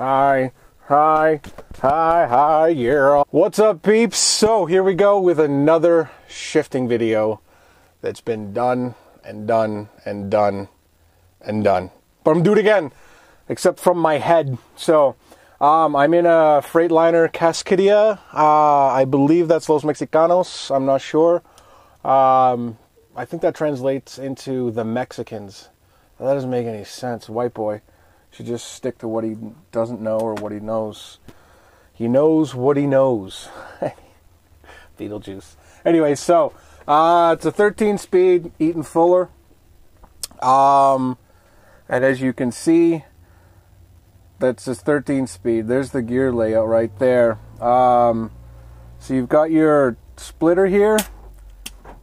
Hi, yeah. What's up, peeps? So here we go with another shifting video that's been done and done and done and done. But I'm gonna do it again, except from my head. So I'm in a Freightliner Cascadia. I believe that's Los Mexicanos. I'm not sure. I think that translates into the Mexicans. That doesn't make any sense. White boy should just stick to what he doesn't know or what he knows. He knows what he knows. Beetlejuice. Anyway, so it's a 13-speed Eaton Fuller. And as you can see, that's a 13-speed. There's the gear layout right there. So you've got your splitter here,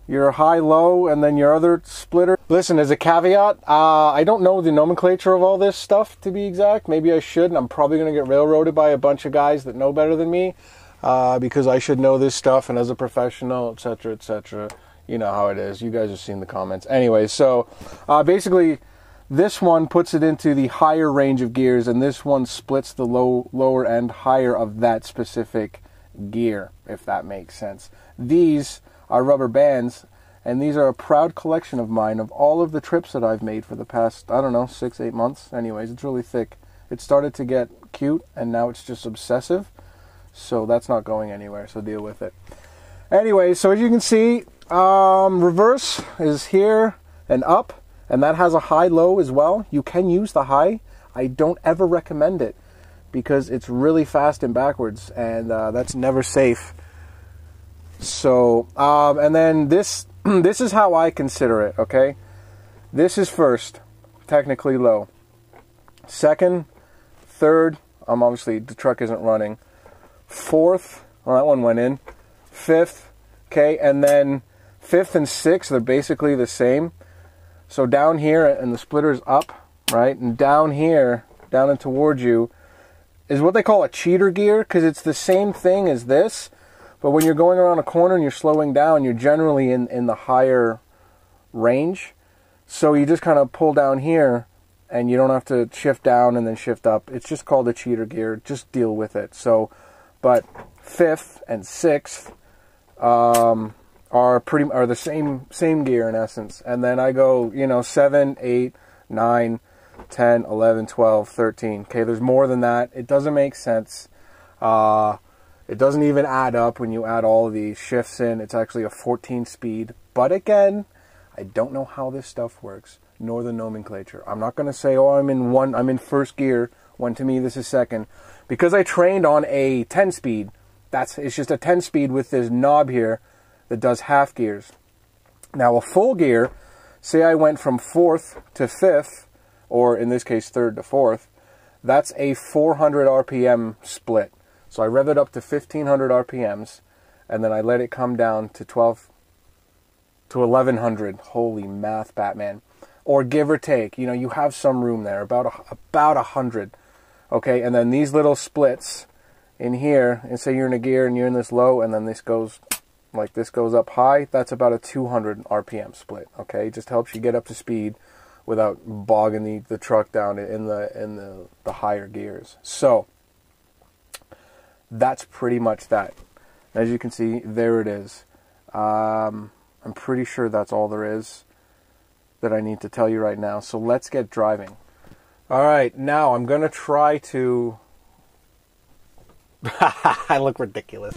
your high-low, and then your other splitter. Listen, as a caveat, I don't know the nomenclature of all this stuff, to be exact. Maybe I should, and I'm probably going to get railroaded by a bunch of guys that know better than me, because I should know this stuff, and as a professional, etc., you know how it is. You guys have seen the comments. Anyway, so basically, this one puts it into the higher range of gears, and this one splits the lower end higher of that specific gear, if that makes sense. These are rubber bands, and these are a proud collection of mine of all of the trips that I've made for the past, I don't know, 6-8 months. Anyways, it's really thick. It started to get cute, and now it's just obsessive, so that's not going anywhere, so deal with it. Anyway, so as you can see, reverse is here and up, and that has a high-low as well. You can use the high. I don't ever recommend it because it's really fast and backwards, and that's never safe. So, and then this is how I consider it, okay? This is first, technically low. Second, third, obviously the truck isn't running. Fourth, well, that one went in. Fifth, okay, and then fifth and sixth, they're basically the same. So down here, and the splitter's up, right? And down here, down and towards you, is what they call a cheater gear, because it's the same thing as this. But when you're going around a corner and you're slowing down, you're generally in the higher range. So you just kind of pull down here, and you don't have to shift down and then shift up. It's just called a cheater gear. Just deal with it. So, but fifth and sixth are the same gear in essence. And then I go, you know, 7, 8, 9, 10, 11, 12, 13. Okay, there's more than that. It doesn't make sense. It doesn't even add up when you add all of these shifts in. It's actually a 14-speed. But again, I don't know how this stuff works, nor the nomenclature. I'm not going to say, oh, I'm in first gear, when to me this is second. Because I trained on a 10-speed. It's just a 10-speed with this knob here that does half gears. Now a full gear, say I went from 4th to 5th, or in this case 3rd to 4th, that's a 400 RPM split. So I rev it up to 1500 RPMs, and then I let it come down to 1100. Holy math, Batman. Or give or take, you know, you have some room there, about 100. Okay, and then these little splits in here, and say you're in a gear and you're in this low, and then this goes, like this goes up high, that's about a 200 RPM split. Okay, it just helps you get up to speed without bogging the truck down in the higher gears. So that's pretty much that. As you can see, there it is. I'm pretty sure that's all there is that I need to tell you right now. So let's get driving. All right, now I'm going to try to... I look ridiculous.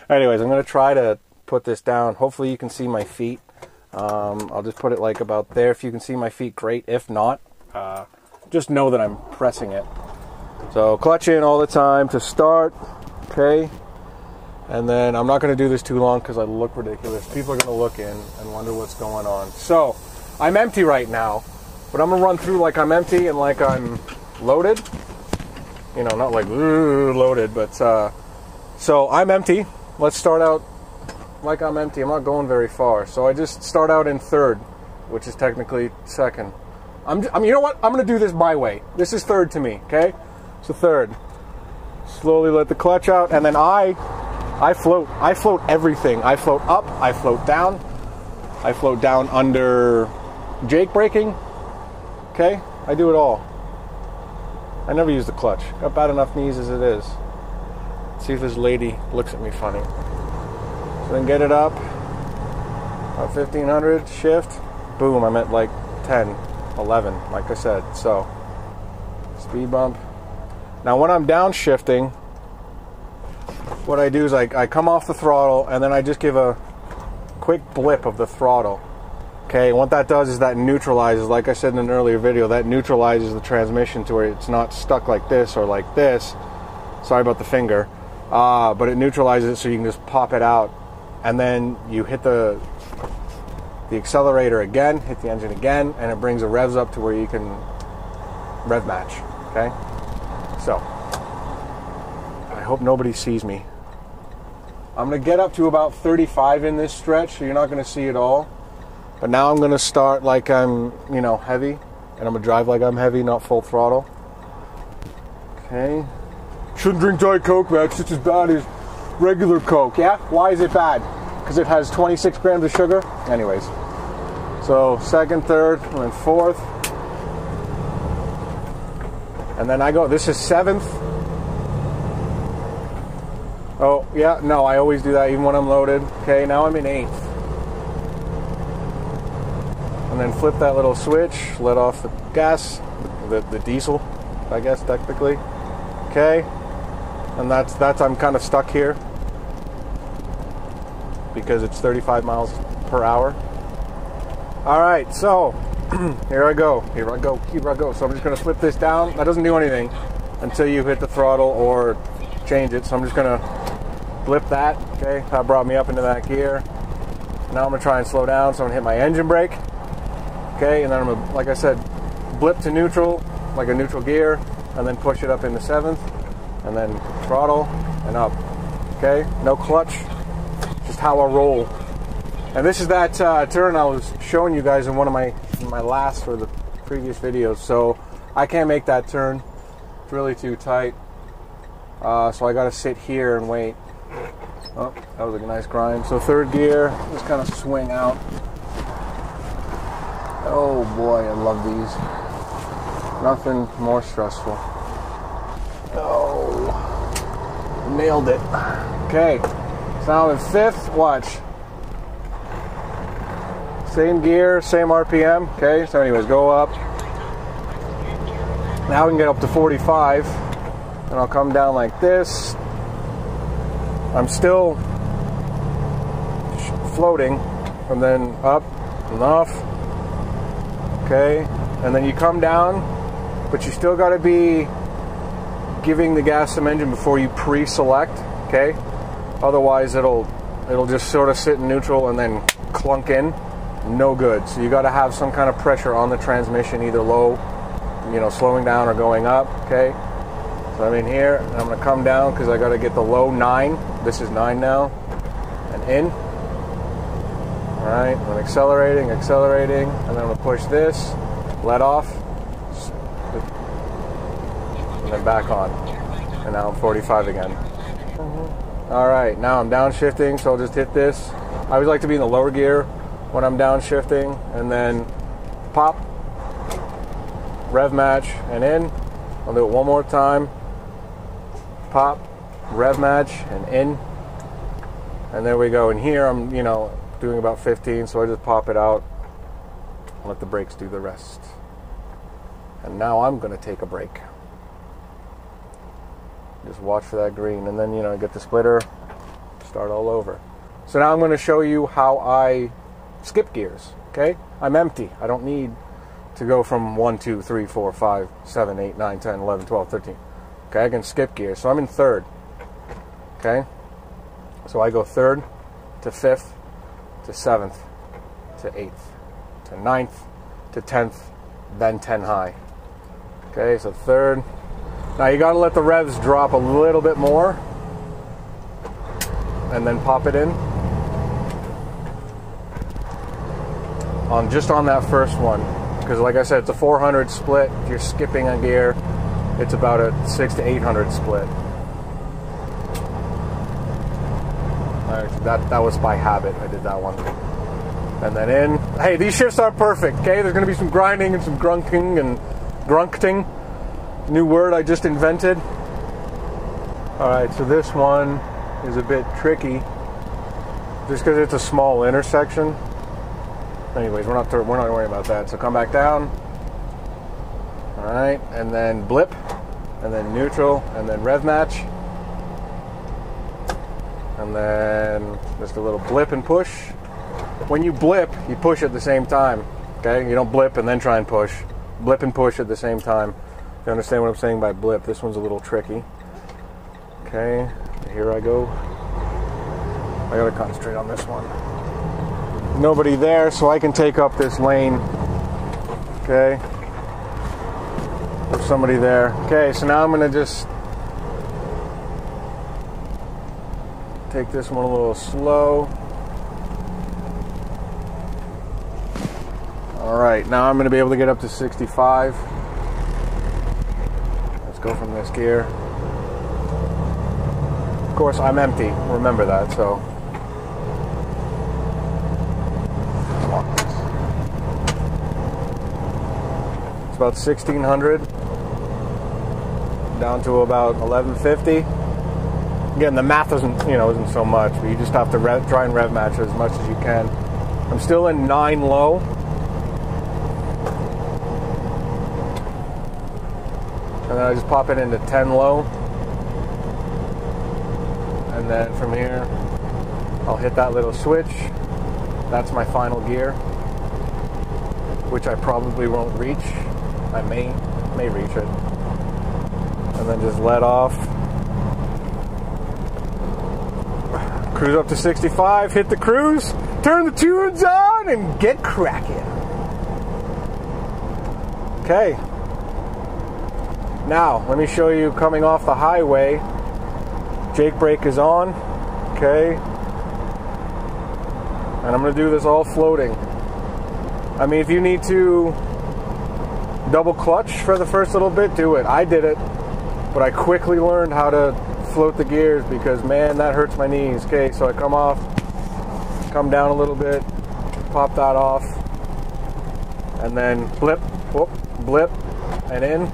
Anyways, I'm going to try to put this down. Hopefully you can see my feet. I'll just put it like about there. If you can see my feet, great. If not, just know that I'm pressing it. So clutch in all the time to start. Okay, and then I'm not going to do this too long because I look ridiculous. People are going to look in and wonder what's going on. So I'm empty right now, but I'm going to run through like I'm empty and like I'm loaded. You know, not like loaded, but so I'm empty. Let's start out like I'm empty. I'm not going very far, so I just start out in 3rd, which is technically 2nd. you know what? I'm going to do this my way. This is 3rd to me. Okay, so 3rd. Slowly let the clutch out, and then I float. I float everything. I float up, I float down under Jake braking. Okay, I do it all. I never use the clutch. Got bad enough knees as it is. Let's see if this lady looks at me funny. So then get it up. About 1500, shift. Boom, I'm at like 10, 11, like I said. So, speed bump. Now when I'm downshifting, what I do is I come off the throttle and then I just give a quick blip of the throttle. Okay, and what that does is that neutralizes, like I said in an earlier video, that neutralizes the transmission to where it's not stuck like this or like this. Sorry about the finger. But it neutralizes it so you can just pop it out. And then you hit the accelerator again, hit the engine again, and it brings the revs up to where you can rev match. Okay? So, I hope nobody sees me. I'm going to get up to about 35 in this stretch, so you're not going to see it all. But now I'm going to start like I'm, heavy. And I'm going to drive like I'm heavy, not full throttle. Okay. Shouldn't drink Diet Coke, man. It's just as bad as regular Coke. Yeah? Why is it bad? Because it has 26 grams of sugar? Anyways. So, second, third, and then fourth. And then I go, this is seventh. Oh, yeah, no, I always do that even when I'm loaded. Okay, now I'm in eighth. And then flip that little switch, let off the gas, the diesel, I guess, technically. Okay, and that's I'm kind of stuck here because it's 35 miles per hour. All right, so here I go. So I'm just gonna flip this down. That doesn't do anything until you hit the throttle or change it. So I'm just gonna blip that. Okay, that brought me up into that gear. Now I'm gonna try and slow down. So I'm gonna hit my engine brake. Okay, and then I'm gonna, like I said, blip to neutral, like a neutral gear, and then push it up into seventh, and then throttle and up. Okay, no clutch, just how I roll. And this is that turn I was showing you guys in one of my last or the previous videos. So I can't make that turn; it's really too tight. So I got to sit here and wait. Oh, that was a nice grind. So third gear, just kind of swing out. Oh boy, I love these. Nothing more stressful. Oh, nailed it. Okay, so now I'm in fifth. Watch. Same gear, same RPM. Okay, so anyways, go up. Now we can get up to 45, and I'll come down like this. I'm still floating, and then up and off. Okay, and then you come down, but you still got to be giving the gas some engine before you pre-select. Okay, otherwise it'll just sort of sit in neutral and then clunk in. No good. So you got to have some kind of pressure on the transmission, either low, slowing down or going up. Okay, so I'm in here and I'm going to come down because I got to get the low 9. This is 9 now, and in. Alright, I'm accelerating, and then I'm going to push this, let off, and then back on. And now I'm 45 again. Alright, now I'm downshifting, so I'll just hit this. I always like to be in the lower gear when I'm downshifting, and then pop, rev match, and in. I'll do it one more time. Pop, rev match, and in. And there we go. And here I'm, doing about 15, so I just pop it out and let the brakes do the rest. And now I'm going to take a break. Just watch for that green, and then get the splitter, start all over. So now I'm going to show you how I skip gears. Okay, I'm empty. I don't need to go from 1, 2, 3, 4, 5, 7, 8, 9, 10, 11, 12, 13. Okay, I can skip gears. So I'm in third. Okay, so I go third to fifth to 7th, to 8th, to 9th, to 10th, then 10 high. Okay, so third. Now you gotta let the revs drop a little bit more and then pop it in. Just on that first one. Because like I said, it's a 400 split. If you're skipping a gear, it's about a 600 to 800 split. That was by habit. I did that one. And then in. Hey, these shifts aren't perfect, okay? There's going to be some grinding and some grunting and grunkting. New word I just invented. Alright, so this one is a bit tricky just because it's a small intersection. Anyways, we're not worrying about that. So come back down. Alright, and then blip, and then neutral, and then rev match. And then just a little blip and push. When you blip, you push at the same time. Okay? You don't blip and then try and push. Blip and push at the same time. You understand what I'm saying by blip? This one's a little tricky. Okay, here I go. I gotta concentrate on this one. Nobody there, so I can take up this lane. Okay. There's somebody there. Okay, so now I'm gonna just take this one a little slow. Alright, now I'm gonna be able to get up to 65. Let's go from this gear. Of course, I'm empty. Remember that, so. It's about 1,600. Down to about 1,150. Again, the math isn't so much, but you just have to try and rev match it as much as you can. I'm still in 9 low. And then I just pop it into 10 low. And then from here, I'll hit that little switch. That's my final gear, which I probably won't reach. I may reach it. And then just let off. Cruise up to 65, hit the cruise, turn the tunes on, and get cracking. Okay. Now, let me show you coming off the highway. Jake brake is on, okay, and I'm going to do this all floating. I mean, if you need to double clutch for the first little bit, do it. I did it, but I quickly learned how to float the gears because, man, that hurts my knees. Okay, so I come off, come down a little bit, pop that off, and then blip, whoop, blip, and in.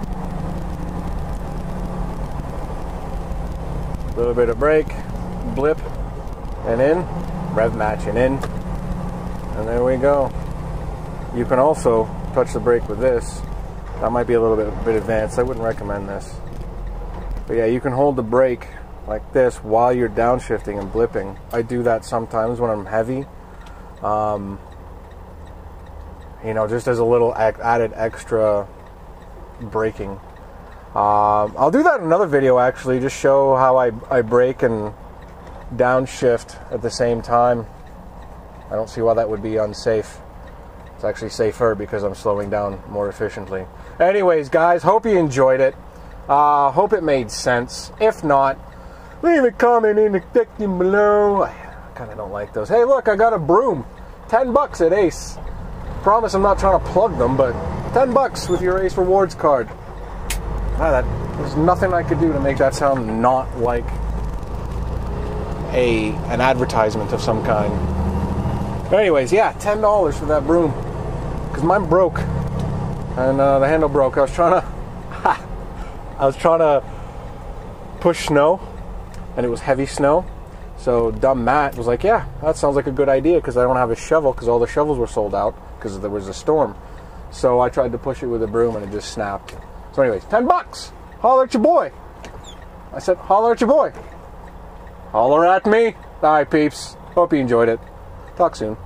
A little bit of brake, blip, and in, rev match and in, and there we go. You can also touch the brake with this. That might be a little bit advanced. I wouldn't recommend this. But yeah, you can hold the brake like this while you're downshifting and blipping. I do that sometimes when I'm heavy. Just as a little added extra braking. I'll do that in another video actually, just show how I brake and downshift at the same time. I don't see why that would be unsafe. It's actually safer because I'm slowing down more efficiently. Anyways, guys, hope you enjoyed it. Hope it made sense. If not, leave a comment in the section below. I kind of don't like those. Hey, look, I got a broom. $10 at Ace. Promise I'm not trying to plug them, but $10 with your Ace Rewards card. There's nothing I could do to make that sound not like an advertisement of some kind. But anyways, yeah, $10 for that broom. Because mine broke. And the handle broke. I was trying to push snow. And it was heavy snow. So dumb Matt was like, yeah, that sounds like a good idea because I don't have a shovel because all the shovels were sold out because there was a storm. So I tried to push it with a broom and it just snapped. So anyways, $10. Holler at your boy. I said, holler at your boy. Holler at me. All right, peeps. Hope you enjoyed it. Talk soon.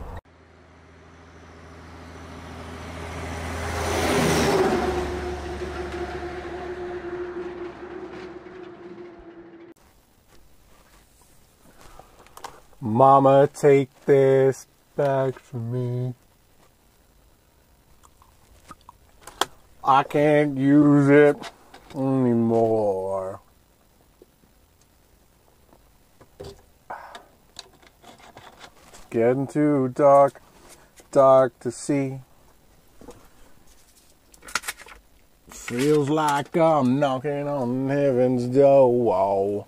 Mama, take this back from me. I can't use it anymore. Getting too dark, dark to see. Feels like I'm knocking on heaven's door.